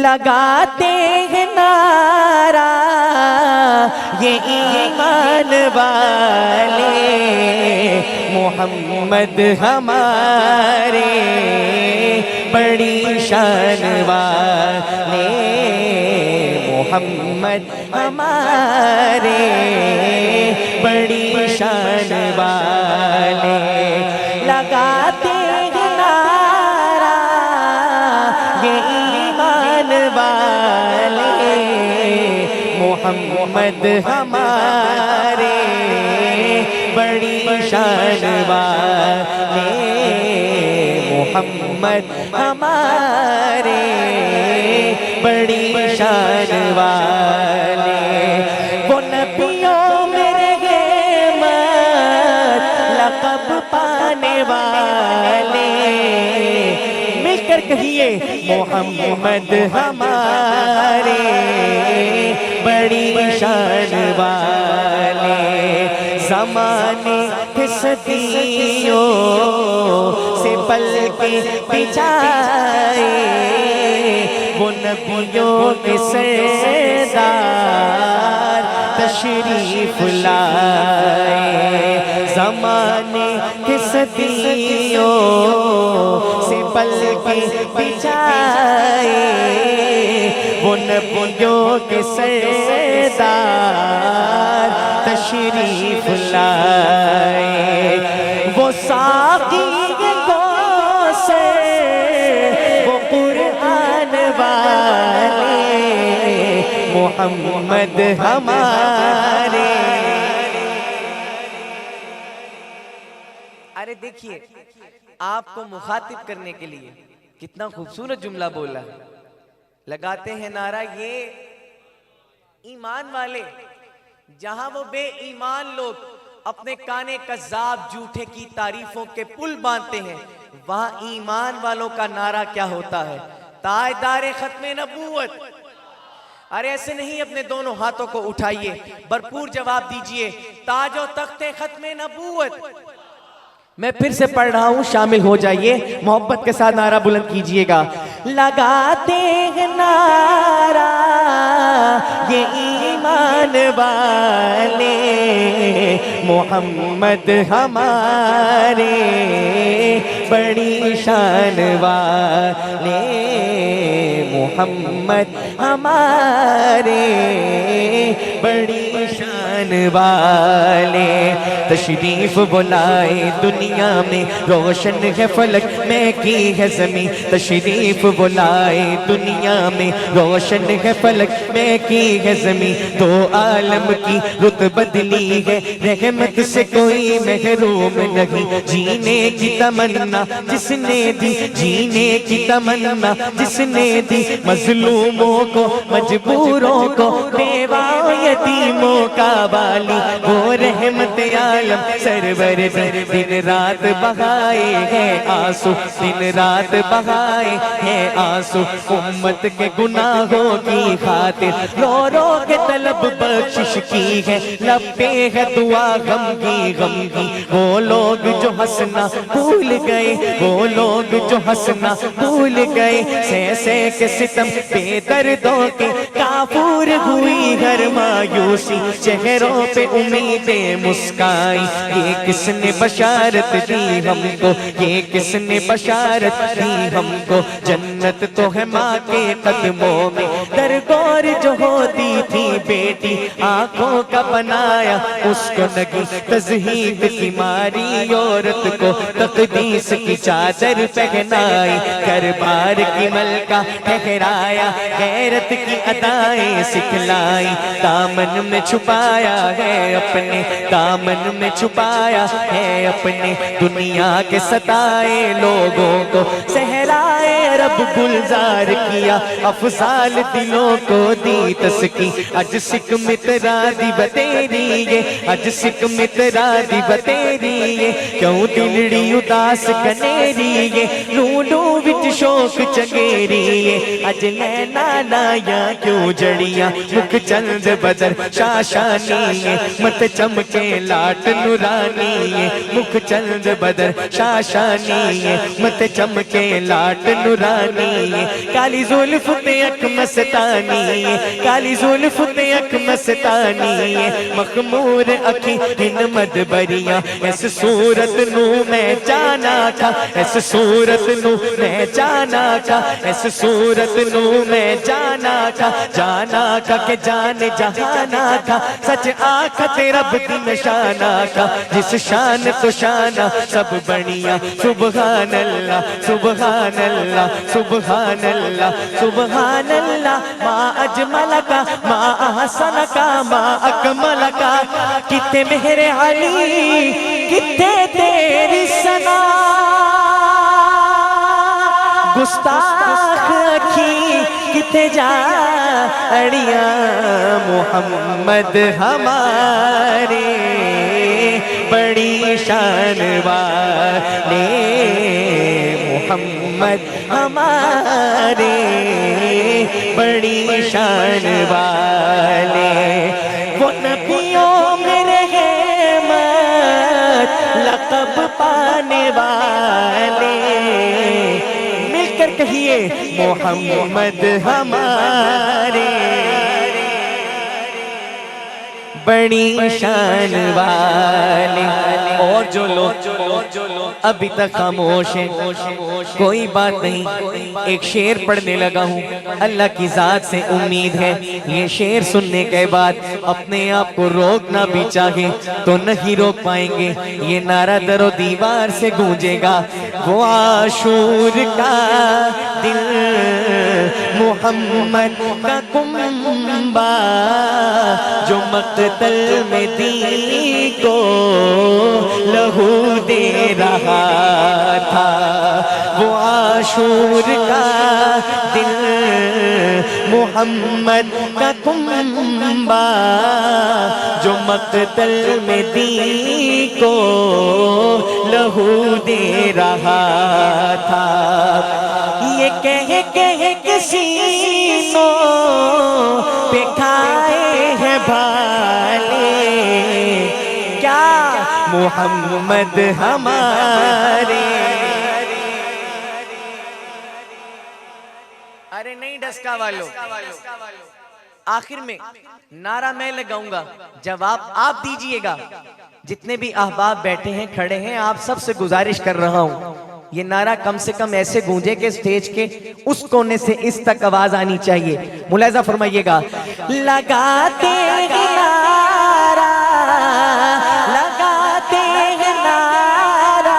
لگاتے ہیں نعرہ یہ ایمان والے، محمد ہمارے بڑی شان والے، محمد ہمارے بڑی شان والے، لگاتے ہیں نعرہ یہ ایمان والے، محمد ہمارے بڑی شان والے، محمد ہمارے بڑی شان والے، وہ نبیوں میں رحمت لقب پانے والے، مل کر کہیے محمد ہمارے بڑی شان والے، زمانے کے صدیوں سے پل کے بچائے، وہ نبیوں کے سردار تشریف لائے، زمانے کے صدیوں سے پل کے بچائے، وہ نبیوں کے سردار تشریف لائے، وہ ساقی کوثر وہ قرآن والے، محمد ہمارے۔ ارے دیکھیے آپ کو مخاطب کرنے کے لیے کتنا خوبصورت جملہ بولا، لگاتے ہیں نعرہ یہ ایمان والے، جہاں وہ بے ایمان لوگ اپنے کانے کذاب جھوٹے کی تعریفوں کے پل باندھتے ہیں، وہاں ایمان والوں کا نعرہ کیا ہوتا ہے؟ تاجدار ختم نبوت۔ ارے ایسے نہیں، اپنے دونوں ہاتھوں کو اٹھائیے، بھرپور جواب دیجئے، تاج و تخت ختم نبوت۔ میں پھر سے پڑھ رہا ہوں، شامل ہو جائیے، محبت کے ساتھ نعرہ بلند کیجئے گا، لگاتے ہیں نعرہ یہ ایمان والے، محمد ہمارے بڑی شان والے، محمد ہمارے بڑی شان والے، تشریف بلائے دنیا میں روشن ہے فلک میں کی ہے زمین، تشریف بلائے دنیا میں روشن ہے فلک میں کی ہے زمین، تو عالم کی رت بدلی ہے رحمت سے کوئی محروم نہیں، جینے کی تمنا جس نے دی، جینے کی تمنا جس نے دی، مظلوموں کو مجبوروں کو بیوہ یتیموں کا والی، وہ رحمت عالم سرور دی، دن رات بہائے ہیں آنسو، دن رات بہائے ہیں آنسو، امت کے گناہوں کی خاطر رو رو کے طلب بخشش کی ہے، لب پہ ہے دعا غم کی غم کی، وہ لوگ جو ہنسنا بھول گئے، وہ لوگ جو ہنسنا بھول گئے، سہ سہ کے ستم بے دردوں کے کافور ہوئی ہر مایوسی، چہروں پہ امیدیں مسکائی، یہ کس نے بشارت دی ہم کو، یہ کس نے بشارت دی ہم کو، جنت تو ہے ماں کے قدموں میں، درگور جو ہوتی تھی بیٹی، آنکھوں کا بنایا اس کو نگی، تزہید کی ماری عورت کو تقدیس کی چادر پہنائی، گھر-بار کی ملکہ ٹھہرایا، غیرت کی ادائیں سکھلائی، دامن میں چھپایا ہے اپنے، دامن میں چھپایا ہے اپنے، دنیا کے ستائے لوگوں کو صحرائے رب گلزار کیا، افضال دلوں کو دی تسکی، اج سکھ مترا دی بتیری یہ، اج سکھ مترا دی بتیری یہ، کیوں دلڑی اداس کنیری یہ، لولو وچ شوق چگیری یہ، اج لینا لایا کیوں جڑیاں، مکھ چند بدر شاشانی ہے، مت چمکے لاٹ نورانی ہے، مکھ چند بدر شاشانی ہے، مت چمکے لاٹ نورانی نورانی کالی زلف تے اک مستانی کالی زلف تے اک مستانی مخمور اکھی ہن مدبریاں اس صورت نو میں جانا کھا اس صورت نو میں جانا کھا اس صورت نو میں جانا کھا کہ جان جہانا کھا سچ آکھا تے رب دی نشانہ کا جس شان تو شانہ سب بنیا سبحان اللہ سبحان اللہ سبحان اللہ سبحان اللہ ما اجمل کا ما احسن کا ما اکمل کا کتے مہر علی کتے تیری ثنا گستاخ اکھی کتے جا اڑیاں محمد ہمارے بڑی شان والے محمد ہمارے بڑی شان والے وہ نبیوں میں رحمت لقب پانے والے مل کر کہیے محمد ہمارے بڑی شان والے اور جو لوگ ابھی تک خاموش ہیں کوئی بات نہیں ایک شعر پڑھنے لگا ہوں اللہ کی ذات سے امید ہے یہ شعر سننے کے بعد اپنے آپ کو روکنا بھی چاہے تو نہیں روک پائیں گے یہ نعرہ در و دیوار سے گونجے گا وہ عاشور کا دل محمد کا کنبہ جو مقتل میں دی کو لہو دے رہا تھا وہ عاشور کا دل محمد کا کنبہ جو مقتل میں دی کو لہو دے رہا تھا یہ کہہ کے سینوں پہ کھائے ہیں بھالے کیا محمد ہمارے ارے نہیں ڈسکا والو آخر میں نعرہ میں لگاؤں گا جواب آپ دیجئے گا جتنے بھی احباب بیٹھے ہیں کھڑے ہیں آپ سب سے گزارش کر رہا ہوں یہ نعرہ کم سے کم ایسے گونجے کہ سٹیج کے اس کونے سے اس تک آواز آنی چاہیے ملاحظہ فرمائیے گا لگاتے ہیں نعرہ لگاتے ہیں نعرہ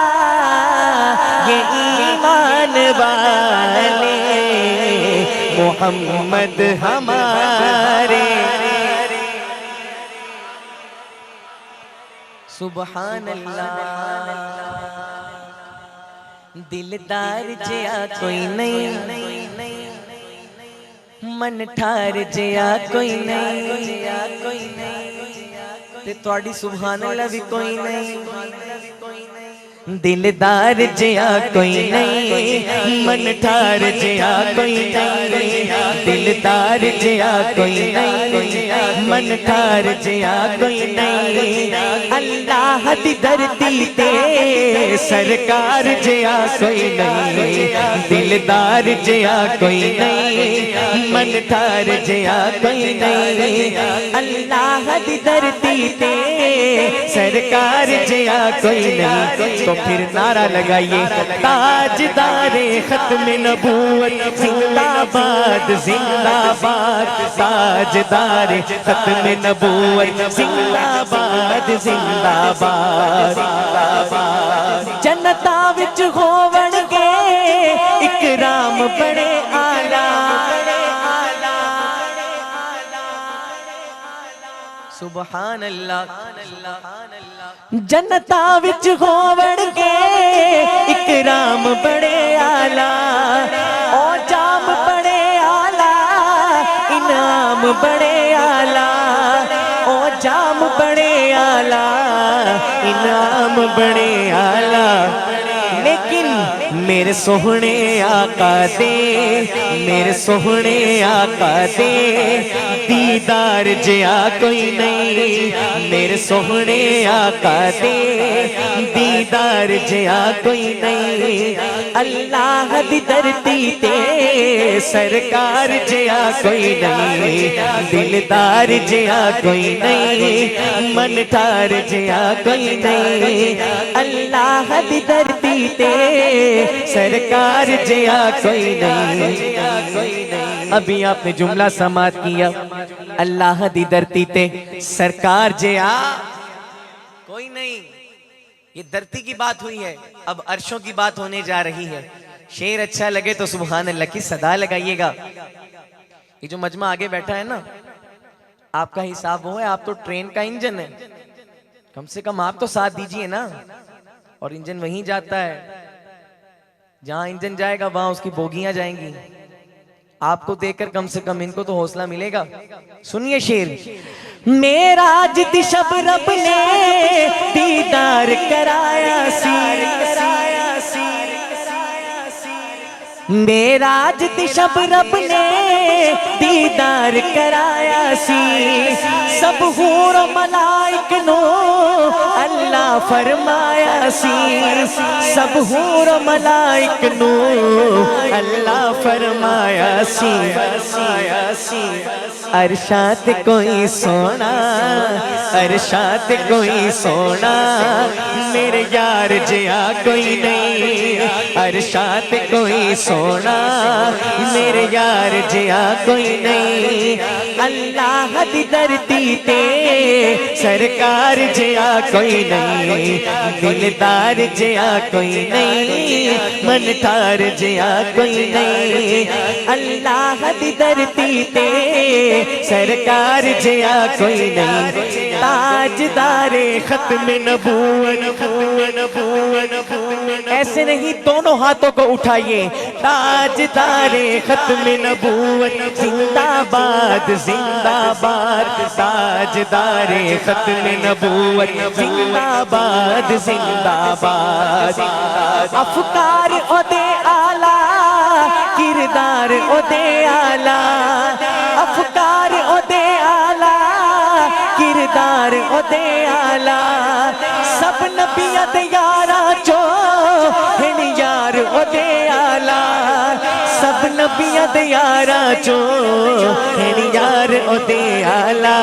یہ ایمان والے محمد ہمارے سبحان اللہ دلدار جیا کوئی نہیں من ٹھار جیا کوئی نہیں تے تواڈی سبحان اللہ بھی کوئی نہیں دلدار جیا کوئی نہیں من ٹھار جیا کوئی نہیں دلدار جیا کوئی نہیں من ٹھار جیا کوئی نہیں اللہ دی دھرتی تے سرکار جیا کوئی نہیں دلدار جیا کوئی نہیں من ٹھار جیا کوئی نہیں اللہ دی دھرتی تے سرکار جیا کوئی نہیں تو پھر نعرہ لگائیے تاجدار ختم نبوت زندہ باد زندہ باد تاجدار ختم نبوت زندہ باد زندہ باد جنتا وچ ہوون گے اکرام بڑے آلہ سبحان اللہ جنتا وچ ہوون گے اکرام بڑے آلہ او جام بڑے آلہ انعام بڑے آلہ او جام بڑے آلہ انعام بڑے آلہ میرے سوہنے آقا دے میرے سوہنے آقا دے دیدار جیا کوئی نہیں میرے سوہنے آقا دے دیدار جیا کوئی نہیں اللہ دی دھرتی تے سرکار جیا کوئی نہیں دلدار جیا کوئی نہیں من ٹھار جیا کوئی نہیں اللہ دی دھرتی تے سرکار جیا کوئی نہیں ابھی آپ نے جملہ سماعت کیا اللہ دی دھرتی تے سرکار جیا کوئی نہیں یہ دھرتی کی بات ہوئی ہے اب عرشوں کی بات ہونے جا رہی ہے شعر اچھا لگے تو سبحان اللہ کی صدا لگائیے گا یہ جو مجمع آگے بیٹھا ہے نا آپ کا حساب وہ ہے آپ تو ٹرین کا انجن ہے کم سے کم آپ تو ساتھ دیجئے نا اور انجن وہیں جاتا ہے جہاں انجن جائے گا وہاں اس کی بوگیاں جائیں گی آپ کو دیکھ کر کم سے کم ان کو تو حوصلہ ملے گا سنیے شعر معراج دی شب رب نے دیدار کرایا سی معراج دی شب رب نے دیدار کرایا سی سب حور و ملائک نو اللہ فرمایا سی سب حور و ملائک نو اللہ فرمایا سی عرشات کوئی سونا عرشات کوئی سونا میرے یار جیا کوئی نہیں عرشات کوئی سونا میرے یار جیا کوئی نہیں اللہ دی دھرتی تے سرکار جیا کوئی نہیں دلدار جیا کوئی نہیں من ٹھار جیا کوئی نہیں اللہ دی دھرتی تے سرکار جیا کوئی نہیں تاجدار ختم نبوت ایسے نہیں دونوں ہاتھوں کو اٹھائیے تاجدار ختم نبوت زندہ باد تاجدار ختم نبوت زندہ باد افکار او دے آلہ کردار او دے آلہ افکار او دے آلہ کردار او دے آلہ سب نبیاں دے یاراں چو ہن یار او دے آلہ سب نبیاں دے یاراں چو ہن یار او دے آلہ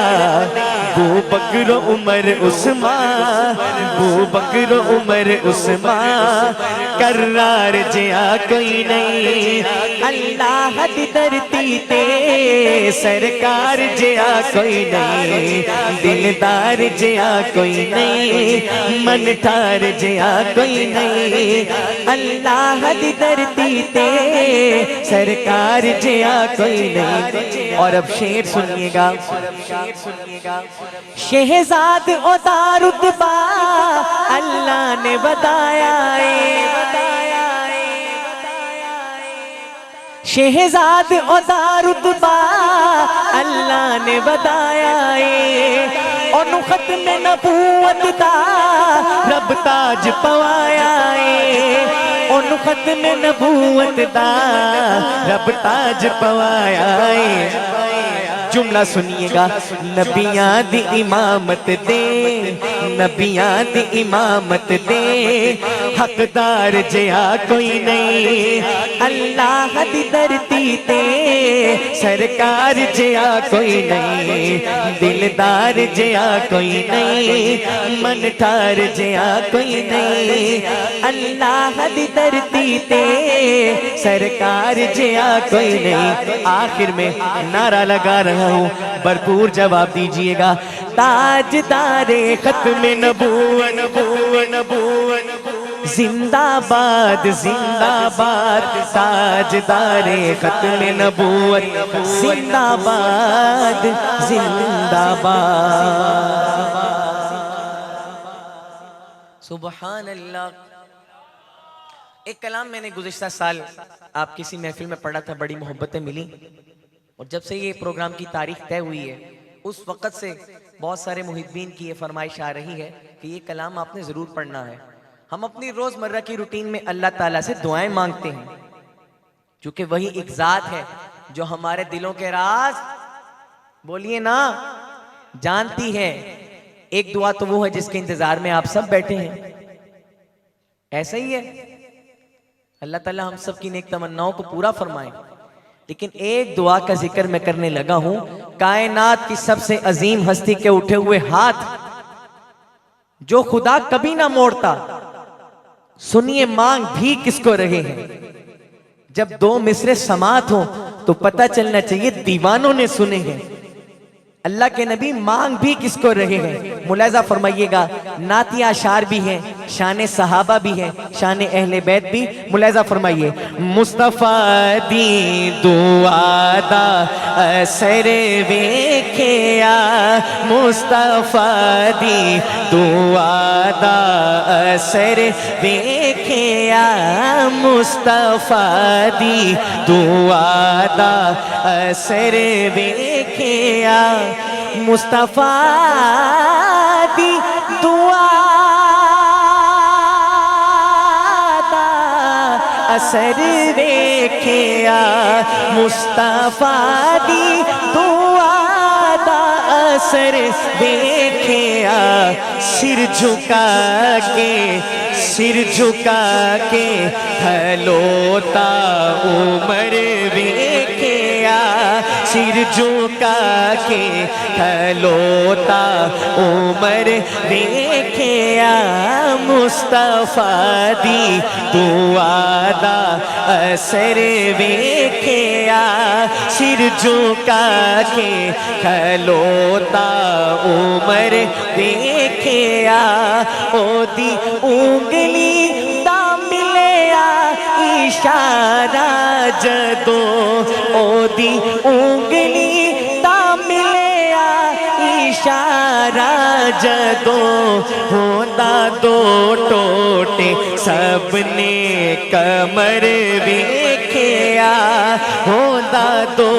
بو بکر و عمر عثمان بو بکر و عمر عثمان کرار جیا کوئی نہیں اللہ دی دھرتی تے سرکار جیا کوئی نہیں دلدار جیا کوئی نہیں من ٹھار جیا کوئی نہیں اللہ دی دھرتی تے سرکار جیا کوئی نہیں اور اب شعر سنیے گا شہزاد عطا رتبہ اللہ نے بتایا شہزاد عطا رتبہ اللہ نے بتایا اور ختم نبوت دا رب تاج پوایا اور ختم نبوت دا رب تاج پوایا جملہ سنیے گا نبیاں دی امامت دے نبیاں دی امامت دے حقدار جیا کوئی نہیں اللہ دی دھرتی تے سرکار جیا کوئی نہیں دلدار جیا کوئی نہیں من ٹھار جیا کوئی نہیں اللہ دی دھرتی تے سرکار جیا کوئی نہیں آخر میں نعرہ لگا رہا ہوں بھرپور جواب دیجئے گا تاجدار ختم نبوت زندہ باد تاجدار ختم نبوت زندہ باد سبحان اللہ ایک کلام میں نے گزشتہ سال آپ کسی محفل میں پڑھا تھا بڑی محبتیں ملی اور جب سے یہ پروگرام کی تاریخ طے ہوئی ہے اس وقت سے بہت سارے محبین کی یہ فرمائش آ رہی ہے کہ یہ کلام آپ نے ضرور پڑھنا ہے ہم اپنی روزمرہ کی روٹین میں اللہ تعالیٰ سے دعائیں مانگتے ہیں، چونکہ وہی ایک ذات ہے جو ہمارے دلوں کے راز بولیے نا جانتی ہے۔ ایک دعا تو وہ ہے جس کے انتظار میں آپ سب بیٹھے ہیں، ایسا ہی ہے۔ اللہ تعالیٰ ہم سب کی نیک تمناؤں کو پورا فرمائے۔ لیکن ایک دعا کا ذکر میں کرنے لگا ہوں، کائنات کی سب سے عظیم ہستی کے اٹھے ہوئے ہاتھ جو خدا کبھی نہ موڑتا، سنیے مانگ بھی کس کو رہے ہیں۔ جب دو مصرے سماعت ہوں تو پتہ چلنا چاہیے دیوانوں نے سنے ہیں۔ اللہ کے نبی مانگ بھی کس کو رہے ہیں، ملاحظہ فرمائیے گا، نعتیہ اشعار بھی ہیں، شان صحابہ بھی ہیں، شان اہل بیت بھی، ملاحظہ فرمائیے۔ مصطفیٰ دی دعا دا اثر ویکھیا، مصطفیٰ دی دعا دا اثر ویکھیا، مصطفیٰ دی دعا دا اثر ویکھیا، مصطفیٰ دی دعا دا اثر ویکھیا، مصطفیٰ دی دعا دا اثر ویکھیا، سر جھکا کے کھلوتا عمر ویکھیا، سر جھکا کے کھلوتا عمر ویکھیا، مصطفیٰ دی دعا دا اثر ویکھیا، سر جھکا کے کھلوتا عمر ویکھیا، او دی انگلی دا ملیا اشارہ جدوں، او دی انگلی دا ملیا اشارہ جدوں، ہوندا دو ٹوٹے سب نے کمر ویکھیا، ہوندا دو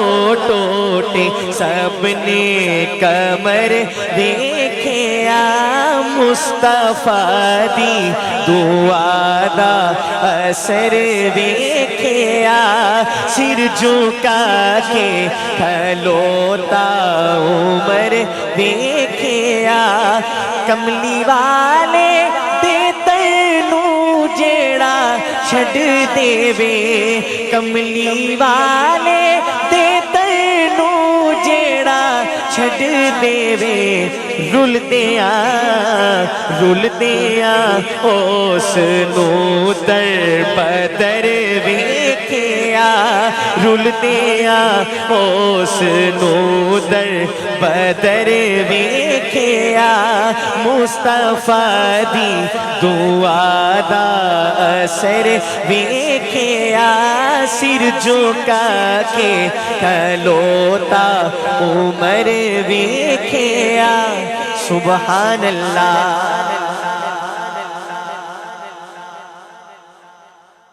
ٹوٹے سب نے کمر ویکھیا، مصطفیٰ دی دعا دا اثر ویکھیا، سر جھکا کے کھلوتا عمر ویکھیا، کملی والے دے تینوں جیڑا چھڈ دے وے، کملی والے دے تینوں جیڑا چھڈ دے وے، رل دیاں اس نو در بدر ویکھیا، رل دیاں اس نو در بدر ویکھیا، مصطفیٰ دی دعا دا اثر ویکھیا، سر جھکا کے کھلوتا عمر ویکھیا، سبحان اللہ۔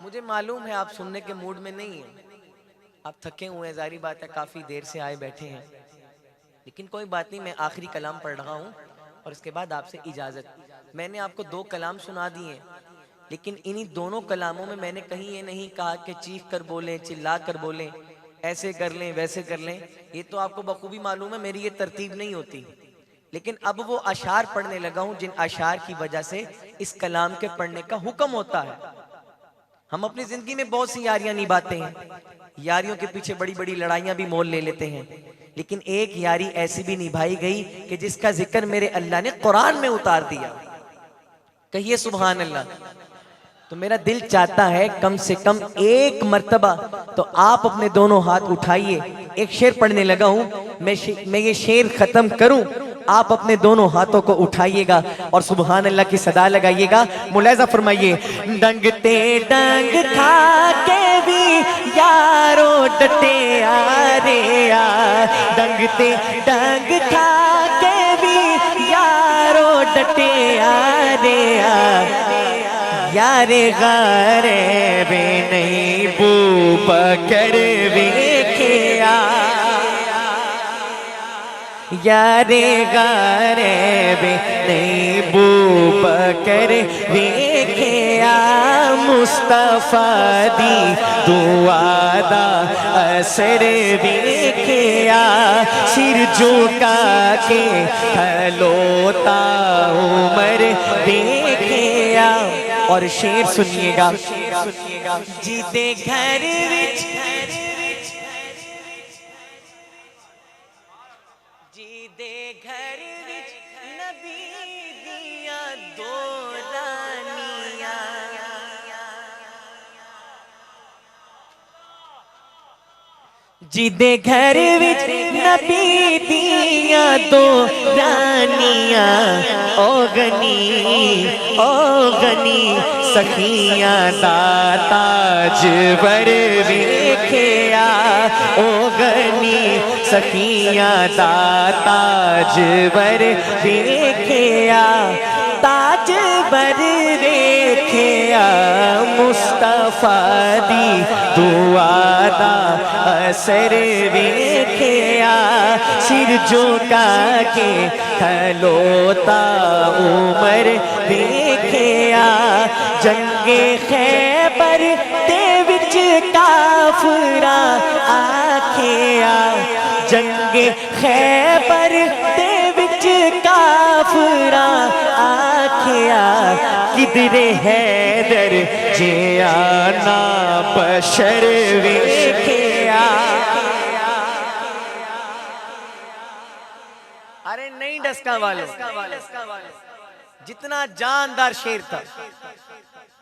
مجھے معلوم ہے آپ سننے کے موڈ میں نہیں ہیں، آپ تھکے ہوئے ہیں، ظاہری بات ہے کافی دیر سے آئے بیٹھے ہیں، لیکن کوئی بات نہیں، میں آخری کلام پڑھ رہا ہوں اور اس کے بعد آپ سے اجازت۔ میں نے آپ کو 2 کلام سنا دیے ہیں، لیکن انہی دونوں کلاموں میں نے کہیں یہ نہیں کہا کہ چیخ کر بولیں، چلا کر بولیں، ایسے کر لیں ویسے کر لیں، یہ تو آپ کو بخوبی معلوم ہے میری یہ ترتیب نہیں ہوتی۔ لیکن اب وہ اشعار پڑھنے لگا ہوں جن اشعار کی وجہ سے اس کلام کے پڑھنے کا حکم ہوتا ہے۔ ہم اپنی زندگی میں بہت سی یاریاں نبھاتے ہیں، یاریوں کے پیچھے بڑی بڑی لڑائیاں بھی مول لے لیتے ہیں، لیکن ایک یاری ایسی بھی نبھائی گئی کہ جس کا ذکر میرے اللہ نے قرآن میں اتار دیا۔ کہیے سبحان اللہ۔ تو میرا دل چاہتا ہے کم سے کم ایک مرتبہ تو آپ اپنے دونوں ہاتھ اٹھائیے، ایک شعر پڑھنے لگا ہوں، میں یہ شعر ختم کروں، آپ اپنے دونوں ہاتھوں کو اٹھائیے گا اور سبحان اللہ کی صدا لگائیے گا۔ ملاحظہ فرمائیے، ڈنگ تے ڈنگ کھا کے بھی یارو ڈٹے آرے آ، ڈنگ تے ڈنگ کھا کے بھی یارو ڈٹے آرے آ، یار غریب نہیں بو بکر ویکھیا، یار غریب نہیں بو بکر ویکھیا، آ مصطفیٰ دی دعا دا اثر ویکھے آ سر جھکا کے کھلوتا عمر ویکھے آ اور شعر سنیے گا جیتے گھر وچ جیتے گھر وچ نبی دیاں دو رانیاں جیتے گھر وچ نبی دیاں دو رانیاں او غنی سخیاں دا تاج ور ویکھے آ او غنی سخیاں دا تاج ور ویکھے آ تاج ور ویکھے آ مصطفیٰ دی دعا دا اثر ویکھے آ سر جھکا کے کھلوتا عمر ویکھے آ جنگ خیبر دے وچ کافراں آکھے آ جنگ خیبر دے وچ کافراں آکھے آ کدھر حیدر جیانا بشر ویکھے آ ارے نہیں ڈسکا والے جتنا جاندار شعر تھا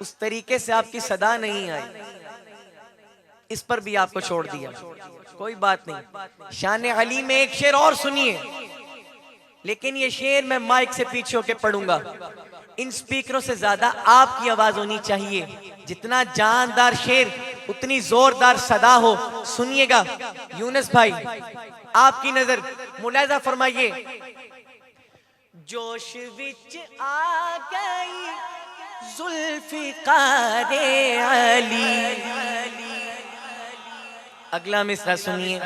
اس طریقے سے آپ کی صدا نہیں آئی اس پر بھی آپ کو چھوڑ دیا کوئی بات نہیں شان علی میں ایک شعر اور سنیے لیکن یہ شعر میں مائک سے پیچھے ہو کے پڑھوں گا ان سپیکروں سے زیادہ آپ کی آواز ہونی چاہیے جتنا جاندار شعر اتنی زوردار صدا ہو سنیے گا یونس بھائی آپ کی نظر ملاحظہ فرمائیے جوش وچ آ گئی ذوالفقار علی اگلا مصرع سنیے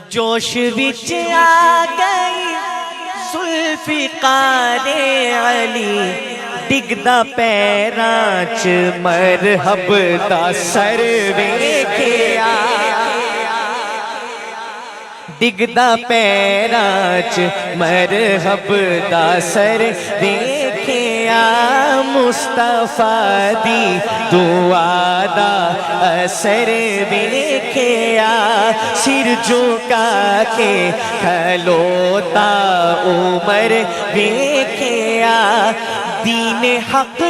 جوش وچ آ گئی ذوالفقار علی ڈگدا پیراں چ مرحب دا سر ویکھے آ ڈگدا پیراں چ مرحب دا سر ویکھے آ مصطفیٰ دی دعا دا اثر ویکھے آ سر جھکا کے کھلوتا عمر ویکھے آ دین حق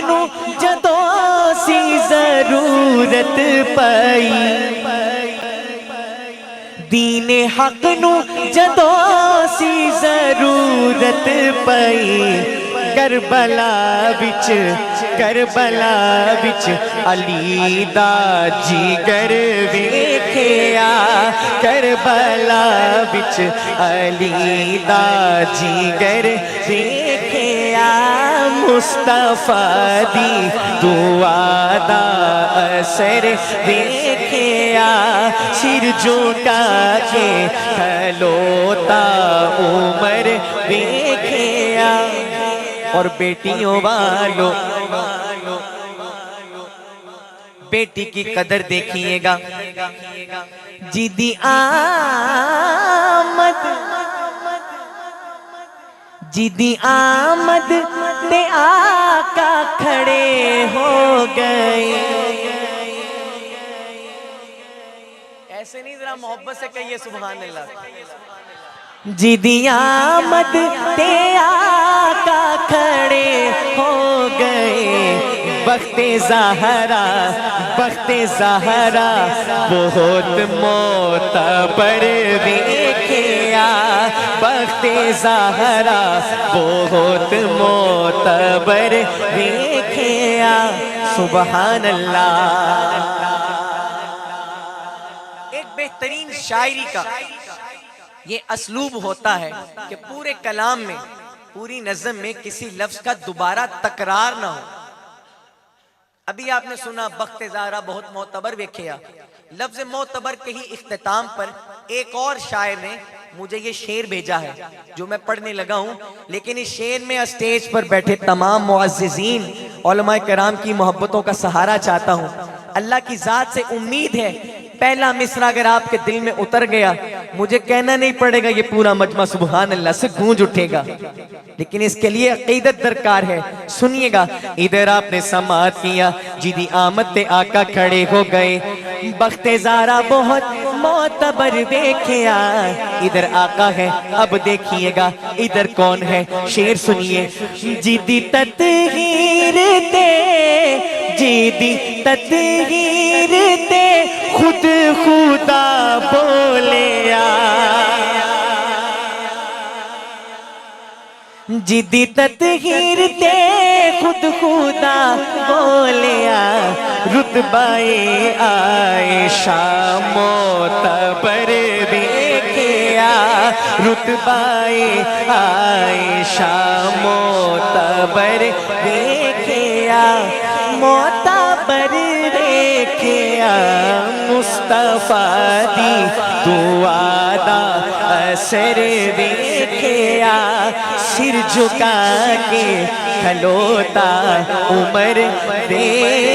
نو جدوں سی ضرورت پئی دین حق نو جدوں سی ضرورت پئی کربلا وچ علی دا جگر ویکھے آ کربلا وچ علی دا جگر ویکھے آ مصطفیٰ دی دعا دا اثر ویکھے آ سر جھکا کے کھلوتا عمر ویکھے آ اور بیٹیوں والو بیٹی کی قدر دیکھیے گا جیدی آمد تے آقا کھڑے ہو گئے ایسے نہیں ذرا محبت سے کہیے سبحان اللہ جیدی آمد تے آقا کھڑے ہو گئے بخت زہرا بہت معتبر ویکھے آ بخت زہرا بہت معتبر ویکھے آ سبحان اللہ ایک بہترین شاعری کا یہ اسلوب ہوتا ہے کہ پورے کلام میں پوری نظم میں کسی لفظ کا دوبارہ تکرار نہ ہو ابھی آپ نے سنا بخت زہرا بہت معتبر ویکھیا لفظ معتبر کے ہی اختتام پر ایک اور شاعر نے مجھے یہ شعر بھیجا ہے جو میں پڑھنے لگا ہوں، لیکن اس شعر میں اسٹیج پر بیٹھے تمام معززین علماء کرام کی محبتوں کا سہارا چاہتا ہوں۔ اللہ کی ذات سے امید ہے پہلا مصرع اگر آپ کے دل میں اتر گیا، مجھے کہنا نہیں پڑے گا، یہ پورا مجمع سبحان اللہ سے گونج اٹھے گا، لیکن اس کے لیے عقیدت درکار ہے۔ سنیے گا، ادھر آپ نے سماعت کیا، جیدی آمد پہ آقا کھڑے ہو گئے، بخت زارا بہت معتبر دیکھیا، ادھر آقا ہے اب دیکھیے گا ادھر کون ہے۔ شعر سنیے، جیدی تطہیر تے، جیدی تطہیر تے خود خدا بولیا، جیدی تطہیر تے خود خدا بولیا، رتبہ عائشہ معتبر دیکھیا، رتبہ عائشہ معتبر دیکھیا، معتبر دیکھیا، مصطفیٰ دی دعا دا اثر دیکھیا، سر جھکا کے کھلوتا عمر دیکھیا،